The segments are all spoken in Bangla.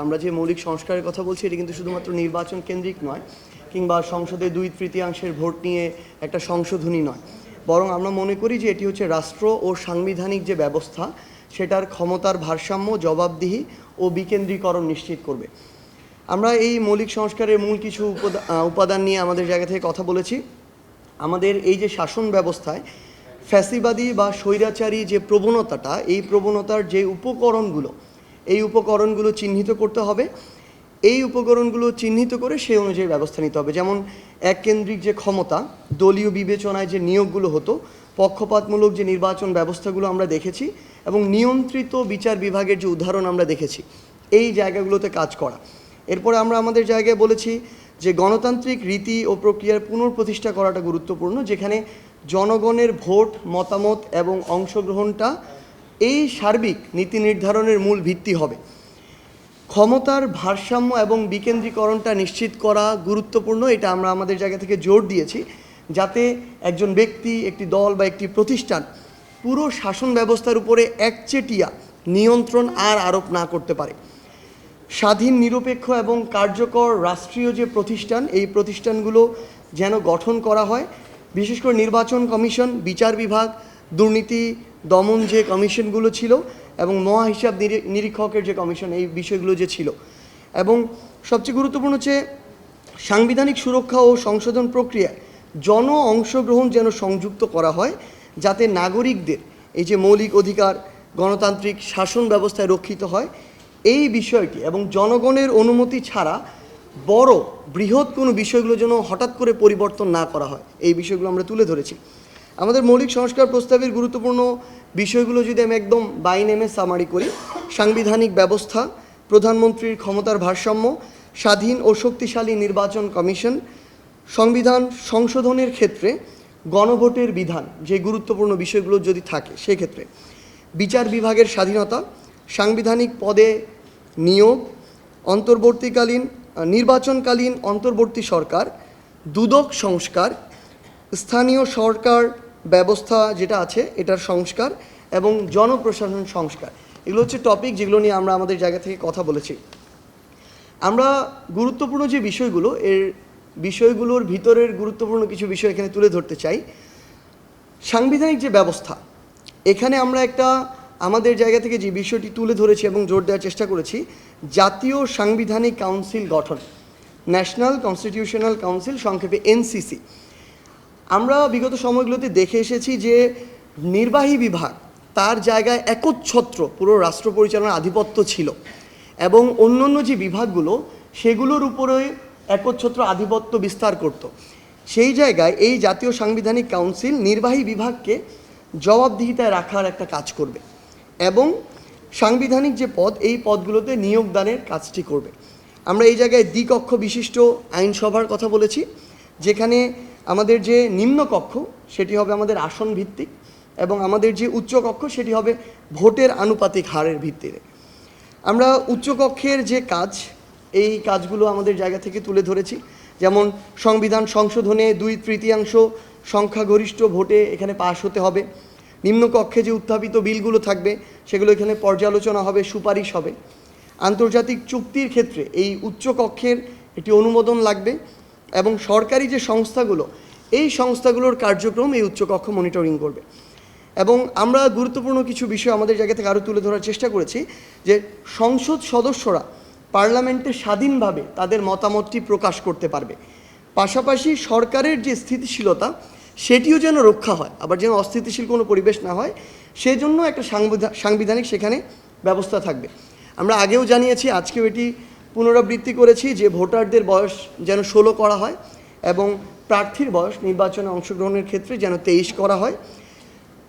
আমরা যে মৌলিক সংস্কারের কথা বলছি এটি কিন্তু শুধুমাত্র নির্বাচন কেন্দ্রিক নয়, কিংবা সংসদে 2/3 ভোট নিয়ে একটা সংশোধনী নয়, বরং আমরা মনে করি যে এটি হচ্ছে রাষ্ট্র ও সাংবিধানিক যে ব্যবস্থা সেটার ক্ষমতার ভারসাম্য, জবাবদিহি ও বিকেন্দ্রীকরণ নিশ্চিত করবে। আমরা এই মৌলিক সংস্কারের মূল কিছু উপাদান নিয়ে আমাদের জায়গা থেকে কথা বলেছি। আমাদের এই যে শাসন ব্যবস্থায় ফ্যাসিবাদী বা স্বৈরাচারী যে প্রবণতাটা, এই প্রবণতার যে উপকরণগুলো চিহ্নিত করতে হবে। এই উপকরণগুলো চিহ্নিত করে সেই অনুযায়ী ব্যবস্থা নিতে হবে। যেমন এককেন্দ্রিক যে ক্ষমতা, দলীয় বিবেচনায় যে নিয়োগগুলো হতো, পক্ষপাতমূলক যে নির্বাচন ব্যবস্থাগুলো আমরা দেখেছি, এবং নিয়ন্ত্রিত বিচার বিভাগের যে উদাহরণ আমরা দেখেছি, এই জায়গাগুলোতে কাজ করা। এরপরে আমরা আমাদের জায়গায় বলেছি যে গণতান্ত্রিক রীতি ও প্রক্রিয়ার পুনঃপ্রতিষ্ঠা করাটা গুরুত্বপূর্ণ, যেখানে জনগণের ভোট, মতামত এবং অংশগ্রহণটা এই সার্বিক নীতি নির্ধারণের মূল ভিত্তি হবে। ক্ষমতার ভারসাম্য এবং বিকেন্দ্রীকরণটা নিশ্চিত করা গুরুত্বপূর্ণ, এটা আমরা আমাদের জায়গা থেকে জোর দিয়েছি, যাতে একজন ব্যক্তি, একটি দল বা একটি প্রতিষ্ঠান পুরো শাসন ব্যবস্থার উপরে একচেটিয়া নিয়ন্ত্রণ আর আরোপ না করতে পারে। স্বাধীন, নিরপেক্ষ এবং কার্যকর রাষ্ট্রীয় যে প্রতিষ্ঠান, এই প্রতিষ্ঠানগুলো যেন গঠন করা হয়। বিশেষ করে নির্বাচন কমিশন, বিচার বিভাগ, দুর্নীতি দমন যে কমিশনগুলো ছিল, এবং মহাহিসাব নিরীক্ষকের যে কমিশন, এই বিষয়গুলো যে ছিল। এবং সবচেয়ে গুরুত্বপূর্ণ হচ্ছে সাংবিধানিক সুরক্ষা ও সংশোধন প্রক্রিয়ায় জন অংশগ্রহণ যেন সংযুক্ত করা হয়, যাতে নাগরিকদের এই যে মৌলিক অধিকার গণতান্ত্রিক শাসন ব্যবস্থায় রক্ষিত হয়, এই বিষয়টি, এবং জনগণের অনুমতি ছাড়া বৃহৎ কোনো বিষয়গুলো যেন হঠাৎ করে পরিবর্তন না করা হয়, এই বিষয়গুলো আমরা তুলে ধরেছি। আমাদের মৌলিক সংস্কার প্রস্তাবের গুরুত্বপূর্ণ বিষয়গুলো যদি আমি একদম বাই নেমে সামারি করি: সাংবিধানিক ব্যবস্থা, প্রধানমন্ত্রীর ক্ষমতার ভারসাম্য, স্বাধীন ও শক্তিশালী নির্বাচন কমিশন, সংবিধান সংশোধনের ক্ষেত্রে গণভোটের বিধান, যে গুরুত্বপূর্ণ বিষয়গুলো যদি থাকে সেক্ষেত্রে বিচার বিভাগের স্বাধীনতা, সাংবিধানিক পদে নিয়োগ, নির্বাচনকালীন অন্তর্বর্তী সরকার, দুদক সংস্কার, স্থানীয় সরকার ব্যবস্থা যেটা আছে এটার সংস্কার, এবং জনপ্রশাসন সংস্কার। এগুলো হচ্ছে টপিক যেগুলো নিয়ে আমরা আমাদের জায়গা থেকে কথা বলেছি। আমরা গুরুত্বপূর্ণ যে বিষয়গুলোর ভিতরের গুরুত্বপূর্ণ কিছু বিষয় এখানে তুলে ধরতে চাই। সাংবিধানিক যে ব্যবস্থা, এখানে আমরা আমাদের জায়গা থেকে যে বিষয়টি তুলে ধরেছি এবং জোর দেওয়ার চেষ্টা করেছি, জাতীয় সাংবিধানিক কাউন্সিল গঠন, ন্যাশনাল কনস্টিটিউশনাল কাউন্সিল, সংক্ষেপে এনসিসি। আমরা বিগত সময়গুলোতে দেখে এসেছি যে নির্বাহী বিভাগ তার জায়গায় একচ্ছত্র পুরো রাষ্ট্র পরিচালনার আধিপত্য ছিল, এবং অন্যান্য যে বিভাগগুলো সেগুলোর উপরে একচ্ছত্র আধিপত্য বিস্তার করত। সেই জায়গায় এই জাতীয় সাংবিধানিক কাউন্সিল নির্বাহী বিভাগকে জবাবদিহিতায় রাখার একটা কাজ করবে, এবং সাংবিধানিক যে পদ, এই পদগুলোতে নিয়োগদানের কাজটি করবে। আমরা এই জায়গায় দ্বিকক্ষ বিশিষ্ট আইনসভার কথা বলেছি, যেখানে আমাদের যে নিম্নকক্ষ সেটি হবে আমাদের আসন ভিত্তিক, এবং আমাদের যে উচ্চকক্ষ সেটি হবে ভোটের আনুপাতিক হারের ভিত্তিতে। আমরা উচ্চকক্ষের যে কাজ, এই কাজগুলো আমাদের জায়গা থেকে তুলে ধরেছি, যেমন সংবিধান সংশোধনে 2/3 সংখ্যাগরিষ্ঠ ভোটে এখানে পাশ হতে হবে। নিম্নকক্ষে যে উত্থাপিত বিলগুলো থাকবে সেগুলো এখানে পর্যালোচনা হবে, সুপারিশ হবে। আন্তর্জাতিক চুক্তির ক্ষেত্রে এই উচ্চকক্ষের একটি অনুমোদন লাগবে, এবং সরকারি যে সংস্থাগুলো, এই সংস্থাগুলোর কার্যক্রম এই উচ্চকক্ষ মনিটরিং করবে। এবং আমরা গুরুত্বপূর্ণ কিছু বিষয় আমাদের জায়গা থেকে আরও তুলে ধরার চেষ্টা করেছি, যে সংসদ সদস্যরা পার্লামেন্টে স্বাধীনভাবে তাদের মতামতটি প্রকাশ করতে পারবে। পাশাপাশি সরকারের যে স্থিতিশীলতা সেটিও যেন রক্ষা হয়, আবার যেন অস্থিতিশীল কোনো পরিবেশ না হয়, সেজন্য একটা সাংবিধানিক সেখানে ব্যবস্থা থাকবে। আমরা আগেও জানিয়েছি, আজকেও এটি পুনরাবৃত্তি করেছি, যে ভোটারদের বয়স যেন 16 করা হয়, এবং প্রার্থীর বয়স নির্বাচনে অংশগ্রহণের ক্ষেত্রে যেন 23 করা হয়।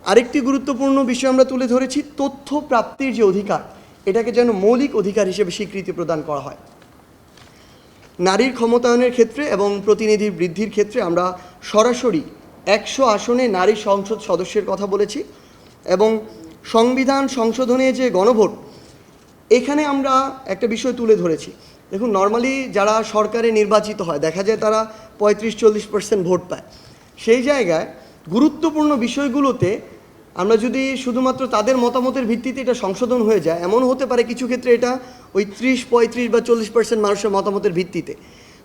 আরেকটি গুরুত্বপূর্ণ বিষয় আমরা তুলে ধরেছি, তথ্য প্রাপ্তির যে অধিকার, এটাকে যেন মৌলিক অধিকার হিসেবে স্বীকৃতি প্রদান করা হয়। নারীর ক্ষমতায়নের ক্ষেত্রে এবং প্রতিনিধি বৃদ্ধির ক্ষেত্রে আমরা সরাসরি 100 আসনে নারী সংসদ সদস্যের কথা বলেছি, এবং সংবিধান সংশোধনে যে গণভোট, এখানে আমরা একটা বিষয় তুলে ধরেছি। দেখুন, নর্মালি যারা সরকারে নির্বাচিত হয় দেখা যায় তারা 35-40% ভোট পায়। সেই জায়গায় গুরুত্বপূর্ণ বিষয়গুলোতে আমরা যদি শুধুমাত্র তাদের মতামতের ভিত্তিতে এটা সংশোধন হয়ে যায়, এমন হতে পারে কিছু ক্ষেত্রে এটা ওই 30, 35 বা 40% মানুষের মতামতের ভিত্তিতে।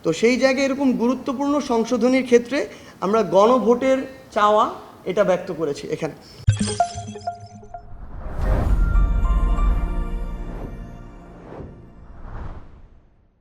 তো সেই জায়গায় এরকম গুরুত্বপূর্ণ সংশোধনীর ক্ষেত্রে আমরা গণভোটের চাওয়া এটা ব্যক্ত করেছি এখানে।